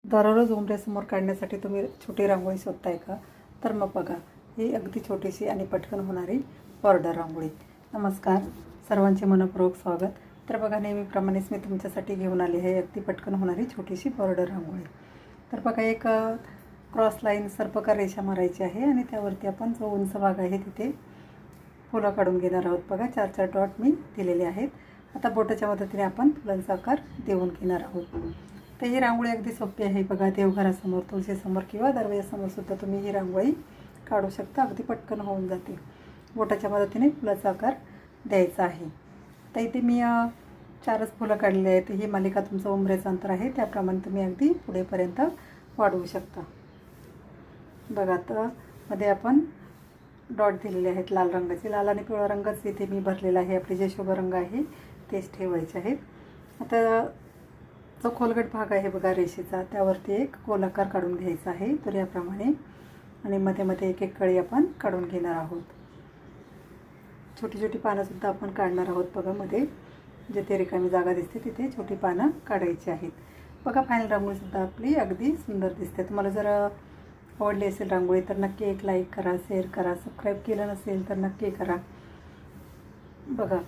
दररोज उंबऱ्यासमोर काढण्यासाठी तुम्ही छोटी रांगोळी शोधताय का? तर मग बघा, ही अगदी छोटीशी आणि पटकन होणारी बॉर्डर रांगोळी. नमस्कार, सर्वांचे मनपूर्वक स्वागत. तर बघा, नेहमीप्रमाणेच मी तुमच्यासाठी घेऊन आली आहे अगदी पटकन होणारी छोटीशी बॉर्डर रांगोळी. तर बघा, एक क्रॉस लाईन सर्पकार रेषा मारायची आहे आणि त्यावरती आपण जो उंच भाग आहे तिथे फुलं काढून घेणार आहोत. बघा, 4-4 डॉट मी दिलेले आहेत. आता बोटाच्या मदतीने आपण फुलांचा आकार देऊन घेणार आहोत. तर ही रांगोळी अगदी सोपी आहे. बघा, देवघरासमोर, तुळशीसमोर किंवा दरवाजासमोर सुद्धा तुम्ही ही रांगोळी काढू शकता. अगदी पटकन होऊन जाते. बोटाच्या मदतीने फुलाचा आकार द्यायचा आहे. तर इथे मी 4च फुलं काढलेली आहेत. ही मालिका तुमचं उंबऱ्याचं अंतर आहे त्याप्रमाणे तुम्ही अगदी पुढेपर्यंत वाढवू शकता. बघा, तर मध्ये आपण डॉट दिलेले आहेत लाल रंगाचे. लाल आणि पिवळा रंगच इथे मी भरलेला आहे. आपले जे शुभ रंग आहे तेच ठेवायचे आहेत. आता जो खोलगट भाग आहे बघा रेषेचा, त्यावरती एक गोलाकार काढून घ्यायचा आहे. तर याप्रमाणे आणि मध्ये मध्ये एक एक कळी आपण काढून घेणार आहोत. छोटी छोटी पानंसुद्धा आपण काढणार आहोत. बघा, मध्ये जिथे रिकामी जागा दिसते तिथे छोटी पानं काढायची आहेत. बघा, फायनल रांगोळीसुद्धा आपली अगदी सुंदर दिसते. तुम्हाला जर आवडली असेल रांगोळी तर नक्की एक लाईक करा, शेअर करा. सबस्क्राईब केलं नसेल तर नक्की करा. बघा,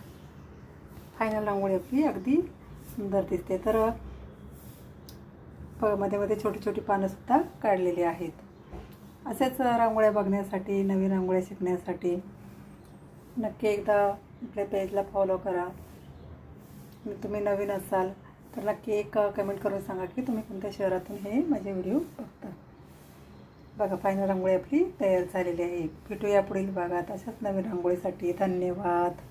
फायनल रांगोळी आपली अगदी सुंदर दिसते. तर मध्ये मध्ये छोटी छोटी पानंसुद्धा काढलेली आहेत. असेच रांगोळ्या बघण्यासाठी, नवीन रांगोळ्या शिकण्यासाठी नक्की एकदा आपल्या पेजला फॉलो करा. आणि तुम्ही नवीन असाल तर नक्की एक कमेंट करून सांगा की तुम्ही कोणत्या शहरातून हे माझे व्हिडिओ बघता. बघा, फायनल रांगोळी आपली तयार झालेली आहे. भेटूया पुढील भागात अशाच नवीन रांगोळीसाठी. धन्यवाद.